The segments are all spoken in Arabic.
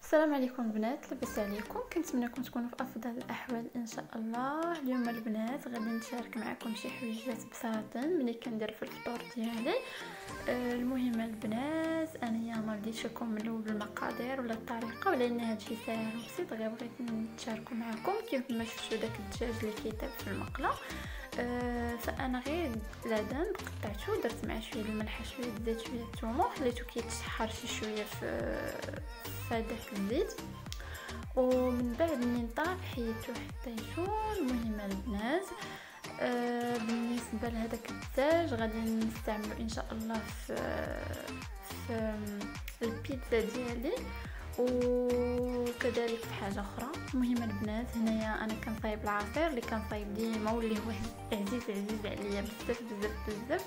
السلام عليكم البنات، لاباس عليكم؟ كنتمنىكم تكونوا في افضل الاحوال ان شاء الله. اليوم البنات غادي نشارك معكم شي حويجات بساطين ملي كندير في الفطور ديالي. المهم البنات انايا ما بديتش لكم من الاول بالمقادير ولا الطريقه، ولان هادشي ساهل وبسيط، غير بغيت نشاركو معكم كيف ما شفتوا داك الدجاج اللي كيطيب في المقله. فانا غير العدن قطعته، درت معاه شويه الملح، شويه الزيت، شويه الثومه، خليته كيتشحر شي شويه في هذاك الزيت، ومن بعد من طاب حيدته حطيته. المهم البنات بالنسبه لهذاك الدجاج غادي نستعملو ان شاء الله في البيتزا ديالي وكذلك في حاجه اخرى. المهم البنات هنايا انا كنصايب العصير اللي كنصايب ديما واللي هو عزيز عليا بزاف بزاف بزاف،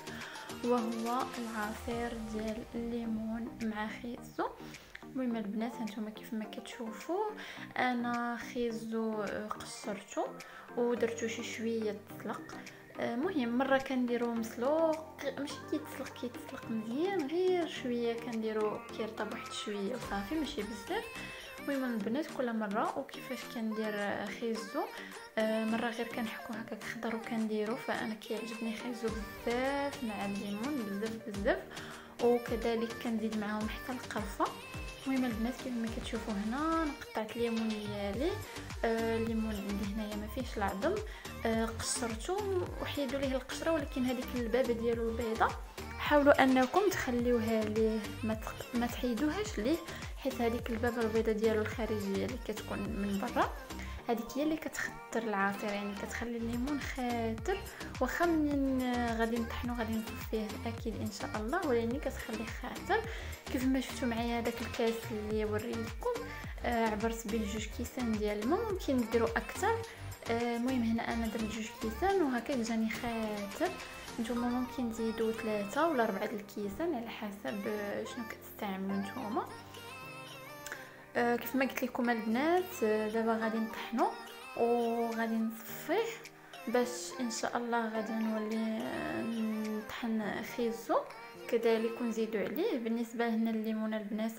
وهو العصير ديال الليمون مع خيزو. المهم البنات هانتوما كيف ما كتشوفوا انا خيزو قشرته ودرتو شي شويه تسلق. مهم مره كنديرو مسلوق، ماشي كيتسلق مزيان، غير شويه كنديرو كيرطب واحد شويه وصافي، ماشي بزاف. المهم البنات كل مره وكيفاش كندير خيزو، مره غير كنحكو هكاك خضر وكنديرو، فانا كيعجبني خيزو بزاف مع الليمون بزاف بزاف، وكذلك كنزيد معاهم حتى القرفه. المهم البنات كيف ما كتشوفوا هنا انا قطعت الليمون ديالي، الليمون عندي هنايا ما فيهش العظم، قشرته وحيدوا ليه القشره، ولكن هذيك البابه ديالو البيضه حاولوا انكم تخليوها ليه، ما تحيدوهاش ليه، حيت هذيك البابه البيضه ديالو الخارجيه اللي كتكون من برا هذيك هي اللي كتخطر العصير، يعني كتخلي الليمون خاطر. واخا من غادي نطحنو غادي نصفيه اكيد ان شاء الله، ولكن كتخليه خاطر. كيف ما شفتوا معايا هذاك الكاس اللي وريتكم، عبرت به 2 كيسان ديال الماء، ممكن ديروا اكثر. المهم هنا انا درت 2 كيسان وهكا جاني خاطر. نتوما ممكن تزيدوا 3 ولا 4 الكيسان على حسب شنو كتستعملوا نتوما. كيف ما قلت لكم البنات دابا غادي نطحنو وغادي نصفيه باش ان شاء الله غادي نولي نطحن خيزو كذلك ونزيدو عليه. بالنسبه هنا الليمون البنات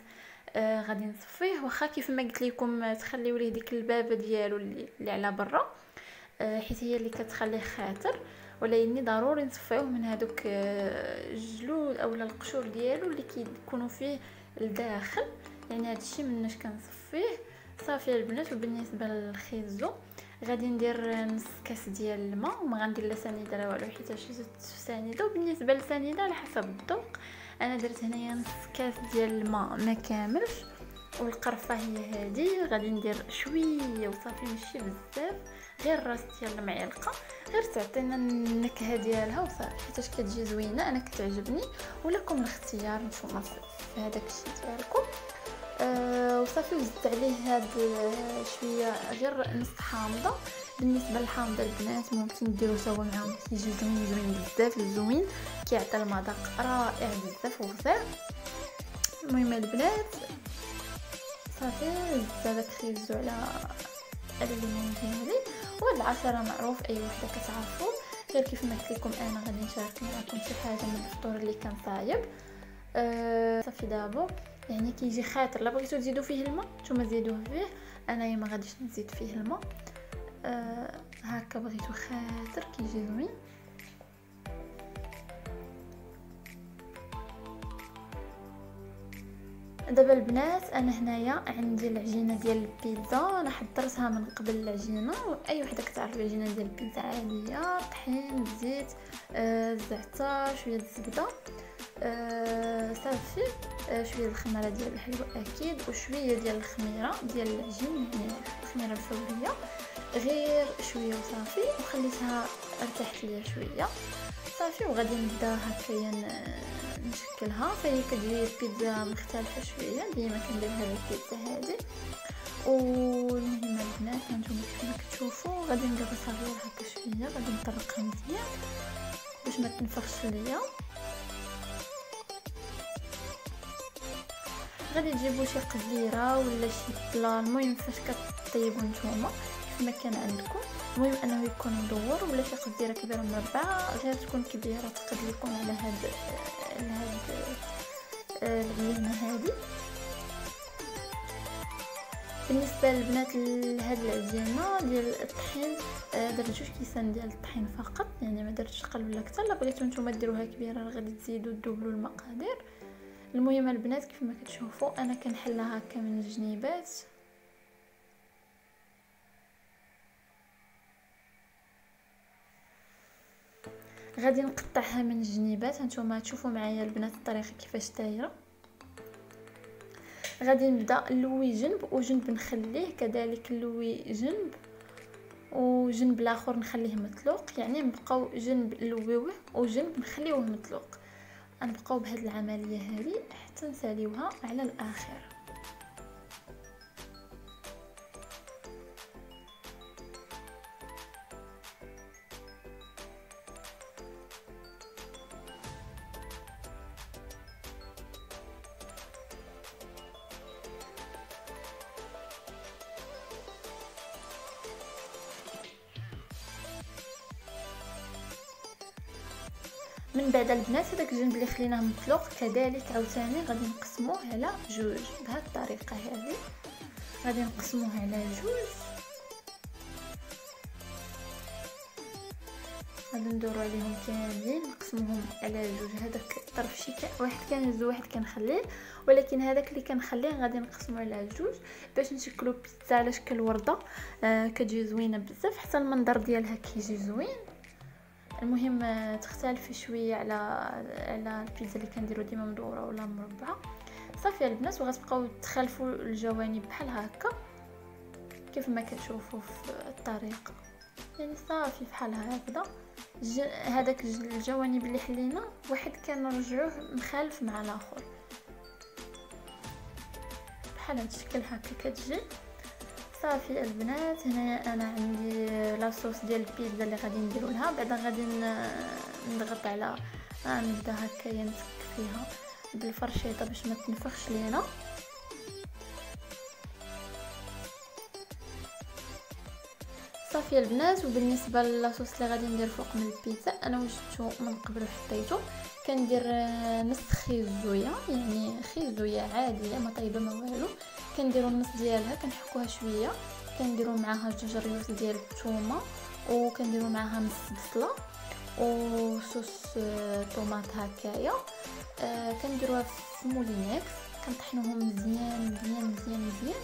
غادي نصفيه، واخا كيف ما قلت لكم تخليو ليه ديك البابه ديالو اللي على برا، حيت هي اللي كتخليه خاطر، ولكن ضروري نصفيوه من هذوك الجلود اولا القشور ديالو اللي كيكونوا فيه الداخل، يعني هذا الشيء مناش كنصفيه صافي البنات. وبالنسبه للخيزو غادي ندير نص كاس ديال الماء، وما غندير لا سنيده لا والو حيت زدت سنيده. وبالنسبه للسنيده على حسب الذوق، انا درت هنايا نص كاس ديال الماء ما كاملش، والقرفه هي هذه غادي ندير شويه وصافي ماشي بزاف، غير راس ديال المعلقه، غير تعطينا النكهه ديالها وصافي، حيت كتجي زوينه انا كتعجبني، ولكم الاختيار نتوما في هذاك الشيء ديالكم. وصافي وزدت عليه هاد شويه غير نص حامضه. بالنسبه للحامضه البنات ممكن ديروا سوا معاهم، كيجي زوين بزاف زوين، كيعطي المذاق رائع بزاف وغزير. المهم البنات صافي زدت هذاك خيزو على الليمون ديالي، وهاد العصير معروف اي وحده كتعرفوا، غير كيف ما قلت لكم انا غادي نشارك معكم شي حاجه من الفطور اللي كان صايب. صافي دابا يعني كيجي خاطر، لا بغيتو تزيدوا فيه الماء نتوما زيدوه فيه، انايا ما غاديش نزيد فيه الماء، هكا بغيتو خاطر كيجي زوين. دابا البنات انا هنايا عندي العجينه ديال البيتزا، انا حضرتها من قبل العجينه، واي وحده كتعرف العجينه ديال البيتزا عاديه، طحين، زيت، الزعتر، شويه الزبده، صافي، شويه الخميره ديال الحلوى اكيد، وشويه ديال الخميره ديال العجين، يعني الخميره الفوريه، غير شويه وصافي، وخليتها ارتاحت ليا شويه صافي. وغادي نبدا هكايا نشكلها، فهي كتجي بيتزا مختلفه شويه، ديما كندير هذه البيتزا هذه. والمهم البنات هانتوما كيف ما كتشوفوا غادي ندير صغير هكا شويه، غادي نطرقها مزيان باش ما تنفخش ليا. غادي تجيبوا شي قزيره ولا شي بلا، المهم فاش كطيبوا نتوما كيف ما كان عندكم، المهم انه يكون مدور، ولا شي قزيره كبيره مربعه، غير تكون كبيره تقد لكم على هاد العجينه هذه. بالنسبه للبنات لهاد العجينه ديال الطحين، درت 2 كيسان ديال الطحين فقط، يعني ما درتش قل ولا كثر. لا بغيتو نتوما ديروها كبيره غادي تزيدوا تدوبلوا المقادير. المهم البنات كيف ما كتشوفوا انا كنحلها هكا من الجنيبات، غادي نقطعها من الجنيبات. هانتوما تشوفوا معايا البنات الطريقه كيفاش دايره. غادي نبدا نلوي جنب وجنب نخليه كذلك نلوي جنب وجنب الاخر نخليه مطلوق، يعني نبقاو جنب نلويوه وجنب نخليوه مطلوق. غنبقاو بهذه العمليه هذه حتى نساليوها على الاخر. من بعد البنات هذاك الجنب اللي خليناه مطلوق كذلك عاوتاني غادي نقسموه على جوج بهذه الطريقه هذه. غادي نقسموه على جوج، غادي ندورو عليهم كاملين نقسموهم على جوج. هذاك الطرف شي واحد كنهزو واحد كنخليه، ولكن هذاك اللي كنخليه غادي نقسمو على جوج باش نشكلوا بيتزا على شكل ورده. كتجي زوينه بزاف، حتى المنظر ديالها كيجي زوين. المهم تختلف شويه على البيتزا اللي كنديروا ديما مدوره ولا مربعه. صافي البنات، وغتبقاو تخلفوا الجوانب بحال هكا كيف ما كتشوفوا في الطريقه، يعني صافي بحال هكذا. هذاك الجوانب اللي حلينا واحد كنرجعوه مخالف مع الاخر بحال هذا الشكل هكا كتجي. صافي البنات، هنا انا عندي لاصوص ديال البيتزا اللي غادي نديرو لها. بعدا غادي نضغط على نبدا هكايا نسك فيها بالفرشيطه باش ما تنفخش لينا. صافي البنات، وبالنسبه للاصوص اللي غادي ندير فوق من البيتزا انا وجدته من قبل وحطيته. كندير نص خيزويه، يعني خيزويه عاديه ما طيبه ما والو، كنديروا النص ديالها كنحكوها شويه، كنديروا معاها جوج ريوس ديال الثومه، وكنديروا معاها نص بصله وصوص طوماط هكايا. كنديروها في مولينكس، كنطحنوهم مزيان مزيان مزيان مزيان،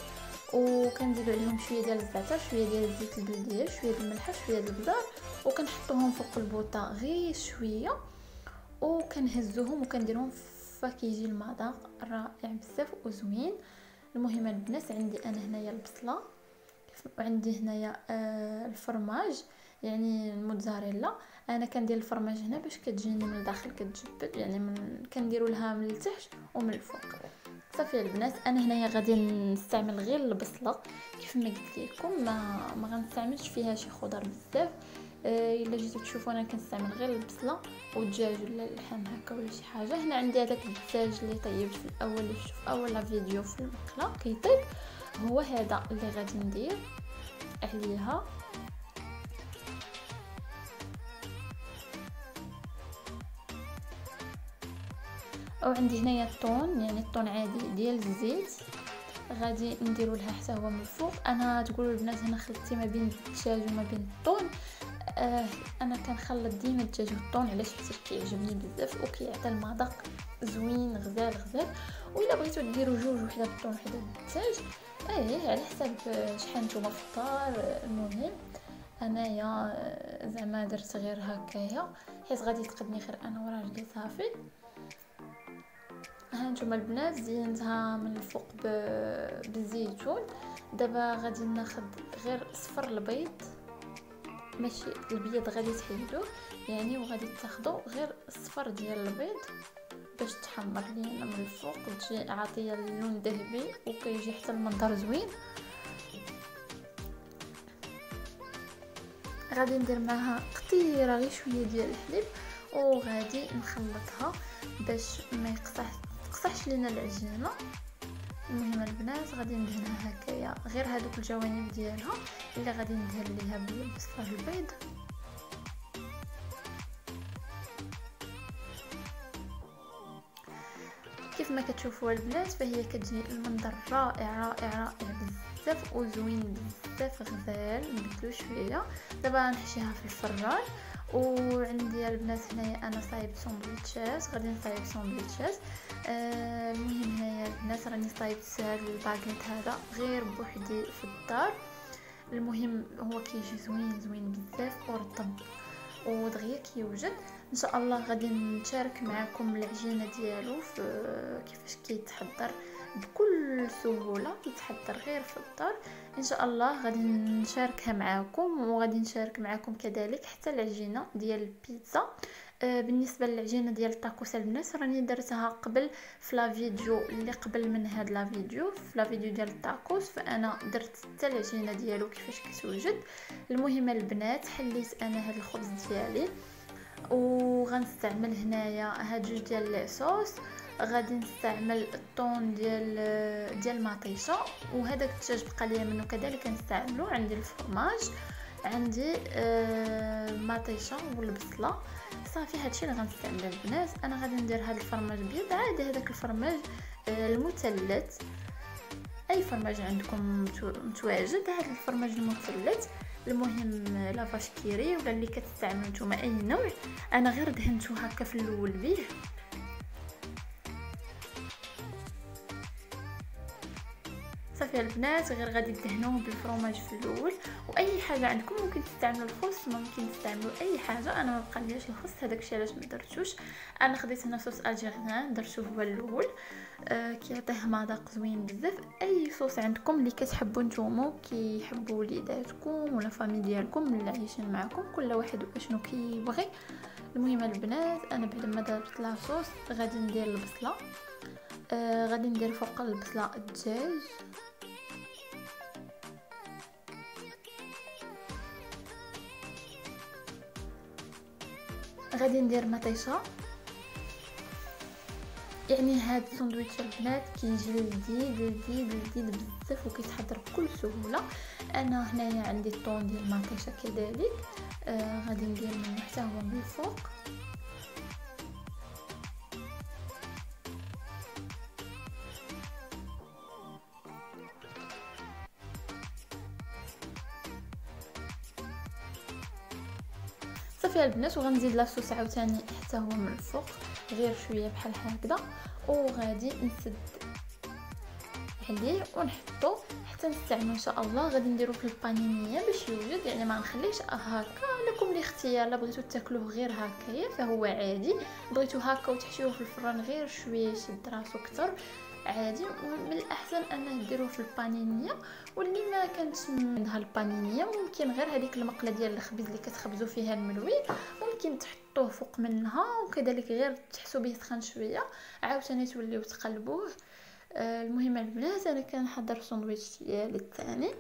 وكنزيدوا عليهم شويه ديال الزعتر، شويه ديال الزيت البلديه، شويه ديال الملح، شويه ديال البزار، وكنحطوهم فوق البوطه غير شويه وكنهزوهم وكنديرهم فكيجي المذاق رائع بزاف وزوين. المهم البنات عندي انا هنايا البصله، وعندي هنايا الفرماج يعني الموتزاريلا. انا كندير الفرماج هنا باش كتجيني من الداخل كتجبد، يعني كنديروا لها من التحت ومن الفوق. صافي البنات، انا هنايا غادي نستعمل غير البصله كيف ما قلت لكم، ما غنستعملش فيها شي خضر بزاف. الا جيتو تشوفوا انا كنستعمل غير البصله والدجاج ولا اللحم هكا ولا شي حاجه. هنا عندي هذاك الدجاج اللي طيبت في الاول اللي شفت في اول فيديو في المقله كيطيب، هو هذا اللي غادي ندير عليها. وعندي هنايا الطون، يعني الطون عادي ديال الزيت غادي نديرو لها حتى هو من الفوق. انا تقولوا البنات هنا خلطتي ما بين الدجاج وما بين الطون. انا كنخلط ديما الدجاج والطون علاش حيت كيعجبني بزاف وكيعطي المذاق زوين غزال غزال. والا بغيتو ديروا جوج، وحده بالطون وحده بالدجاج، على حساب شحال نتوما في الدار. المهم انايا زعما درت غير هكايا حيت غادي تقدني غير انا وراجلي صافي. ها نتوما البنات زينتها من الفوق بالزيتون. دابا غادي ناخذ غير صفر البيض، ماشي البيض غادي تحيدوه يعني، وغادي تاخذوا غير الصفر ديال البيض باش تحمر لينا من الفوق وتجي عاطيه اللون ذهبي وكيجي حتى المنظر زوين. غادي ندير معها قطيره غير شويه ديال الحليب وغادي نخلطها باش ما يقصحش لينا العجينه. المهم البنات غادي ندهنها هكايا غير هذوك الجوانب ديالها اللي غادي ندهن ليها بالصفر البيض. كيف ما كتشوفوا البنات فهي كتجي المنظر رائع رائع رائع بزاف وزوين بزاف غزال. نبدلو شويه دابا نحشيها في الفران. وعندي البنات هنايا انا صايب ساندويتشات، غادي نصايب ساندويتشات. المهم هنايا البنات راني صايبت هذا الباكيت هذا غير بوحدي في الدار. المهم هو كيجي زوين زوين بزاف ورطب ودغيا كيوجد. ان شاء الله غادي نشارك معكم العجينه ديالو في كيفاش كيتحضر بكل سهوله، كيتحضر غير في الدار. ان شاء الله غادي نشاركها معكم، وغادي نشارك معكم كذلك حتى العجينه ديال البيتزا. بالنسبه للعجينه ديال الطاكوس البنات راني درتها قبل في لا فيديو اللي قبل من هاد لا فيديو، في لا فيديو ديال الطاكوس، فانا درت حتى العجينه ديالو كيفاش كتوجد. المهم البنات حليت انا هاد الخبز ديالي وغنستعمل هنايا هاد جوج ديال ليصوص. غادي نستعمل الطون ديال مطيشه، وهذاك الدجاج بقى ليا منه كذلك كنستعملو. عندي الفرماج، عندي مطيشه والبصله. صافي هادشي اللي غنستعمل البنات. انا غادي ندير هذا الفرماج بيض عادي، هذاك الفرماج المثلث، اي فرماج عندكم متواجد، هذا الفرماج المثلث. المهم لا فاش كيري ولا اللي كتستعملوا نتوما اي نوع. انا غير دهنتو هكا في الاول به. صافي البنات غير غادي تدهنوه بالفرماج في الاول. واي حاجه عندكم ممكن تستعملوا الخس، ممكن تستعملوا اي حاجه. انا ما بقالياش الخس، هذاك الشيء علاش ما درتوش. انا خديت هنا صوص الجيريان درتو هو الاول. كيعطيه مذاق زوين بزاف. اي صوص عندكم اللي كتحبوا نتوما كيحبوا وليداتكم ولا فامي ديالكم اللي عايشين معكم، كل واحد واشنو كيبغي. المهم البنات انا بعد ما درت لاصوص غادي ندير البصله. غادي ندير فوق البصله الدجاج. غادي ندير مطيشه. يعني هاد الساندويتش البنات كيجي لذيذ لذيذ لذيذ بزاف وكيتحضر بكل سهوله. انا هنايا عندي الطون ديال المطيشه كذلك. غادي ندير منه حتى هو من الفوق. صافي البنات وغنزيد لاصوص عاوتاني حتى هو من الفوق غير شويه بحال هكذا. وغادي نسد عليه ونحطو حتى نستعملو ان شاء الله. غادي نديرو في البانينيه باش يوجد، يعني ما نخليش هكا. لكم الاختيار، لا بغيتو تاكلوه غير هكايا فهو عادي، بغيتو هكا وتحشيوه في الفران غير شويه يشد راسو اكثر عادي. من الاحسن انه ديروه في البانينيه. واللي ما كانش عندها البانينيه ممكن غير هذيك المقله ديال الخبز اللي كتخبزوا فيها الملوي ممكن تحطوه فوق منها، وكذلك غير تحسوا به سخن شويه عاوتاني توليو تقلبوه. المهم البنات انا كنحضر ساندويتش ديالي الثاني.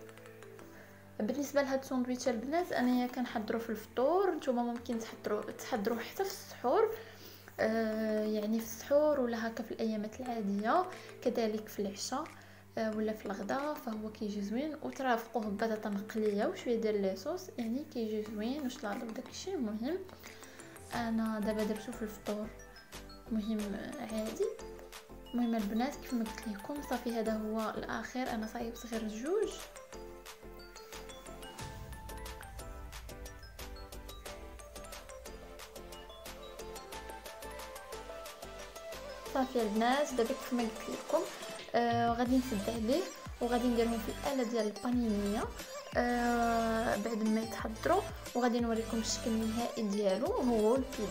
بالنسبه لهاد الساندويتش البنات انا كنحضروا في الفطور، نتوما ممكن تحضروا حتى في السحور. يعني في السحور ولا هكا في الايامات العاديه، كذلك في العشاء ولا في الغداء، فهو كيجي زوين. وترافقوه ببطاطا مقليه وشويه ديال ليصوص، يعني كيجي زوين وشلاض وداكشي. المهم انا دابا درتو في الفطور، مهم عادي. المهم البنات كيف ما قلت لكم صافي هذا هو الاخير. انا صايبت غير جوج. صافي البنات دابا كيف ما قلت لكم غادي نسد عليه وغادي نديرهم في الاله ديال البانينيه بعد ما يتحضروا، وغادي نوريكم الشكل النهائي ديالو هو البيتزا.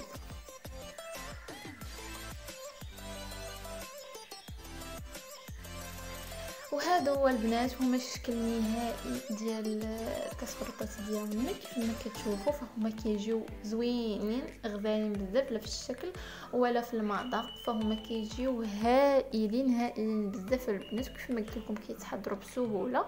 وهذا هو البنات هما الشكل النهائي ديال الكسفرطات ديالنا. كيف ما كتشوفوا فهما كيجيو زوينين غزالين بزاف، لا في الشكل ولا في المذاق، فهما كيجيو هائلين هائلين بزاف البنات. كيف ما قلت لكم كيتحضروا بسهوله.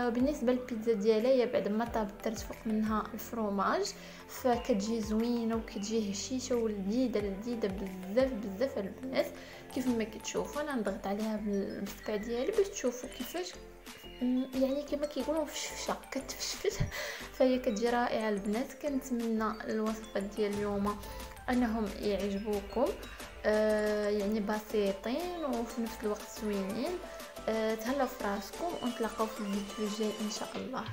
بالنسبه للبيتزا ديالي بعد ما طابت درت فوق منها الفرomage، فكتجي زوينه وكتجي هشيشه ولذيذه لذيذه بزاف بزاف البنات. كيف ما كتشوفوا انا نضغط عليها بالصبع ديالي باش تشوفوا كيفاش، يعني كما كيقولوا فشفشه كتفشفش، فهي كتجي رائعه البنات. كنتمنى الوصفه ديال اليوم انهم يعجبوكم. يعني بسيطين وفي نفس الوقت زوينين. تهلاو في راسكم ونتلاقاو في الفيديو الجاي ان شاء الله.